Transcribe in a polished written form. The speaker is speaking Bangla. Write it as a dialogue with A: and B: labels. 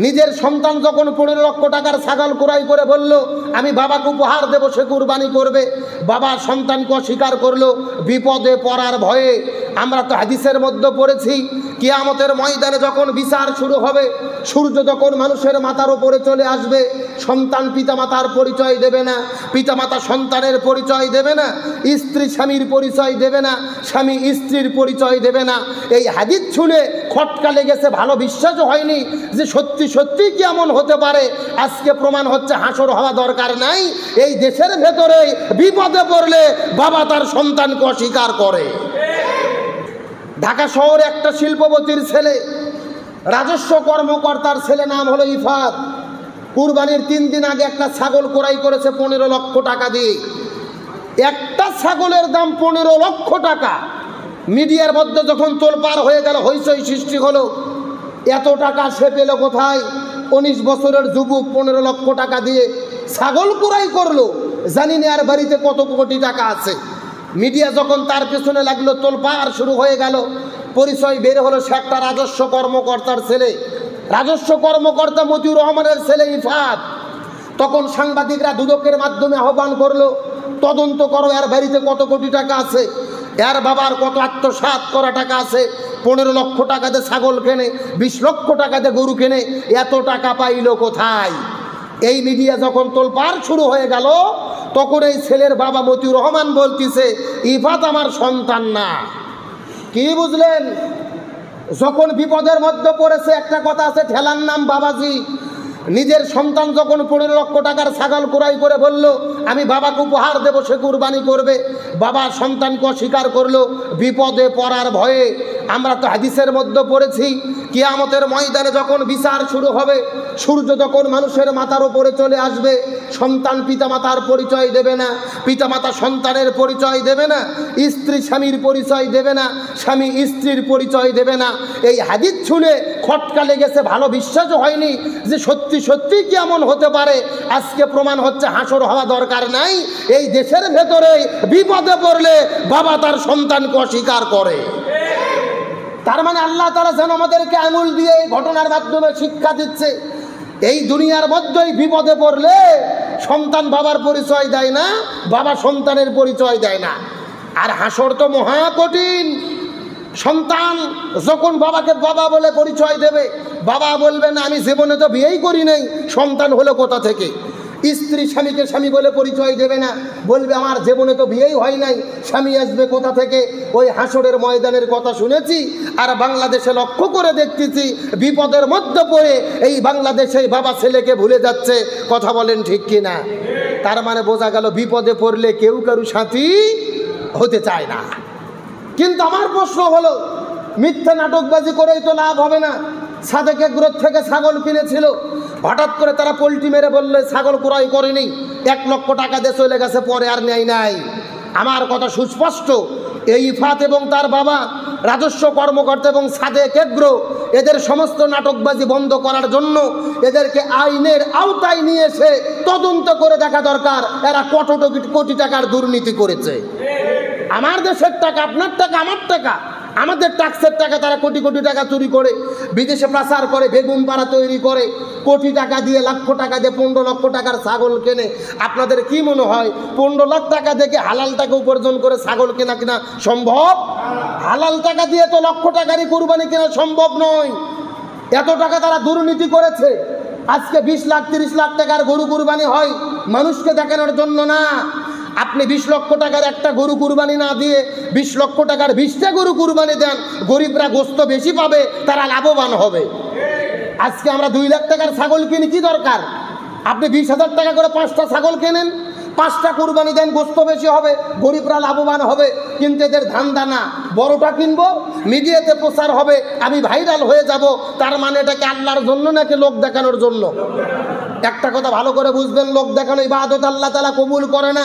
A: নিজের সন্তান যখন 15 লক্ষ টাকার ছাগল ক্রয় করে বলল আমি বাবাকে উপহার দেব, সে কুরবানি করবে, বাবা সন্তানকে অস্বীকার করলো বিপদে পড়ার ভয়ে। আমরা তো হাদিসের মধ্যে পড়েছি কিয়ামতের ময়দানে যখন বিচার শুরু হবে, সূর্য যখন মানুষের মাথার উপরে চলে আসবে, সন্তান পিতামাতার পরিচয় দেবে না, পিতামাতা সন্তানের পরিচয় দেবে না, স্ত্রী স্বামীর পরিচয় দেবে না, স্বামী স্ত্রীর পরিচয় দেবে না। এই হাদিস শুনে খটকা লেগেছে, ভালো বিশ্বাসও হয়নি যে সত্যি সত্যি কি এমন হতে পারে। আজকে প্রমাণ হচ্ছে হাসর হওয়া দরকার নাই, এই দেশের ভেতরে বিপদে পড়লে বাবা তার সন্তানকে অস্বীকার করে। ঢাকা শহরে একটা শিল্পপতির ছেলে, রাজস্ব কর্মকর্তার ছেলে, নাম হলো ইফাত। কুরবানির 3 দিন আগে একটা ছাগল ক্রয় করেছে 15 লক্ষ টাকা দিয়ে। একটা ছাগলের দাম 15 লক্ষ টাকা। মিডিয়ার মধ্যে যখন তোলপাড় হয়ে গেল, হইচই সৃষ্টি হলো, এত টাকা সে পেল কোথায়? 19 বছরের যুবক 15 লক্ষ টাকা দিয়ে ছাগল ক্রয় করলো, জানি না আর বাড়িতে কত কোটি টাকা আছে। মিডিয়া যখন তার পেছনে লাগলো, তোলপাড় শুরু হয়ে গেল, পরিচয় বের হলো সে একটা রাজস্ব কর্মকর্তার ছেলে, রাজস্ব কর্মকর্তা মতিউর রহমানের ছেলে ইফাত। তখন সাংবাদিকরা দুদকের মাধ্যমে আহ্বান করলো, তদন্ত করো এর বাড়িতে কত কোটি টাকা আছে, এর বাবার কত আত্মসাৎ করা টাকা আছে। 15 লক্ষ টাকা দিয়ে ছাগল কেনে, 20 লক্ষ টাকা দিয়ে গরু কেনে, এত টাকা পাইল কোথায়? এই মিডিয়া যখন তোলপাড় শুরু হয়ে গেল, তখন এই ছেলের বাবা মতিউর রহমান বলতেছে ইফাত আমার সন্তান না। কি বুঝলেন? যখন বিপদের মধ্যে পড়েছে, একটা কথা আছে, ঠেলার নাম বাবাজি। নিজের সন্তান যখন 15 লক্ষ টাকার ছাগল ক্রয় করে বলল আমি বাবাকে উপহার দেব, সে কুরবানি করবে, বাবা সন্তানকে অস্বীকার করলো বিপদে পড়ার ভয়ে। আমরা তো হাদিসের মধ্যে পড়েছি কিয়ামতের ময়দানে যখন বিচার শুরু হবে, সূর্য যখন মানুষের মাথার উপরে চলে আসবে, সন্তান পিতামাতার পরিচয় দেবে না, পিতামাতা সন্তানের পরিচয় দেবে না, স্ত্রী স্বামীর পরিচয় দেবে না, স্বামী স্ত্রীর পরিচয় দেবে না। এই হাদিস শুনে খটকা লেগেছে, ভালো বিশ্বাসও হয়নি যে সত্যি সত্যি কি এমন হতে পারে। আজকে প্রমাণ হচ্ছে হাসর হওয়া দরকার নাই, এই দেশের ভেতরে বিপদে পড়লে বাবা তার সন্তানকে অস্বীকার করে। তার মানে আল্লাহ তাআলা যেন আমাদেরকে আঙুল দিয়ে এই ঘটনার মাধ্যমে শিক্ষা দিচ্ছে, এই দুনিয়ার মধ্যেই বিপদে পড়লে সন্তান বাবার পরিচয় দেয় না, বাবা সন্তানের পরিচয় দেয় না। আর হাসর তো মহা কঠিন। সন্তান যখন বাবাকে বাবা বলে পরিচয় দেবে, বাবা বলবে না আমি জীবনে তো বিয়েই করি নাই, সন্তান হলো কোথা থেকে। স্ত্রী স্বামীকে স্বামী বলে পরিচয় দেবে না, বলবে আমার জীবনে তো বিয়েই হয় নাই, স্বামী আসবে কোথা থেকে। ওই হাসরের ময়দানের কথা শুনেছি, আর বাংলাদেশে লক্ষ্য করে দেখতেছি বিপদের মধ্যে পড়ে এই বাংলাদেশে বাবা ছেলেকে ভুলে যাচ্ছে। কথা বলেন ঠিক কিনা? তার মানে বোঝা গেল বিপদে পড়লে কেউ কারু সাথী হতে চায় না। কিন্তু আমার প্রশ্ন হলো, মিথ্যা নাটকবাজি করেই তো লাভ হবে না। সাদেক এগ্রো থেকে ছাগল কিনেছিল, হঠাৎ করে তারা পোল্ট্রি মেরে বললে ছাগল ক্রয় করেনি, 1 লক্ষ টাকা দিয়ে চলে গেছে, পরে আর নেয় নাই। আমার কথা সুস্পষ্ট, এই ইফাত এবং তার বাবা রাজস্ব কর্মকর্তা এবং সাদেক এগ্রো, এদের সমস্ত নাটকবাজি বন্ধ করার জন্য এদেরকে আইনের আওতায় নিয়ে এসে তদন্ত করে দেখা দরকার এরা কত কোটি টাকার দুর্নীতি করেছে। আমার দেশের টাকা, আপনার টাকা, আমার টাকা, আমাদের ট্যাক্সের টাকা তারা কোটি কোটি টাকা চুরি করে বিদেশে পাচার করে, বেগুন পাড়া তৈরি করে, কোটি টাকা দিয়ে, লক্ষ টাকা দিয়ে 15 লক্ষ টাকার ছাগল কেনে। আপনাদের কি মনে হয় 15 লাখ টাকা থেকে হালাল টাকা উপার্জন করে ছাগল কেনা কিনা সম্ভব? হালাল টাকা দিয়ে তো লক্ষ টাকারই কুরবানি কেনা সম্ভব নয়। এত টাকা তারা দুর্নীতি করেছে। আজকে 20 লাখ 30 লাখ টাকার গরু কুরবানি হয় মানুষকে দেখানোর জন্য না। আপনি 20 লক্ষ টাকার একটা গরু কুরবানি না দিয়ে 20 লক্ষ টাকার 20টা গরু কুরবানি দেন, গরিবরা গোস্ত বেশি পাবে, তারা লাভবান হবে। আজকে আমরা 2 লাখ টাকার ছাগল কিনি, কি দরকার? আপনি 20,000 টাকা করে 5টা ছাগল কেনেন, 5টা কুরবানি দেন, গোস্ত বেশি হবে, গরিবরা লাভবান হবে। কিন্তু এদের ধান্দা না, বড়টা কিনবো, মিডিয়াতে প্রচার হবে, আমি ভাইরাল হয়ে যাব। তার মানে এটাকে আল্লাহর জন্য নাকি লোক দেখানোর জন্য? একটা কথা ভালো করে বুঝবেন, লোক দেখানো ইবাদত আল্লাহ তাআলা কবুল করে না।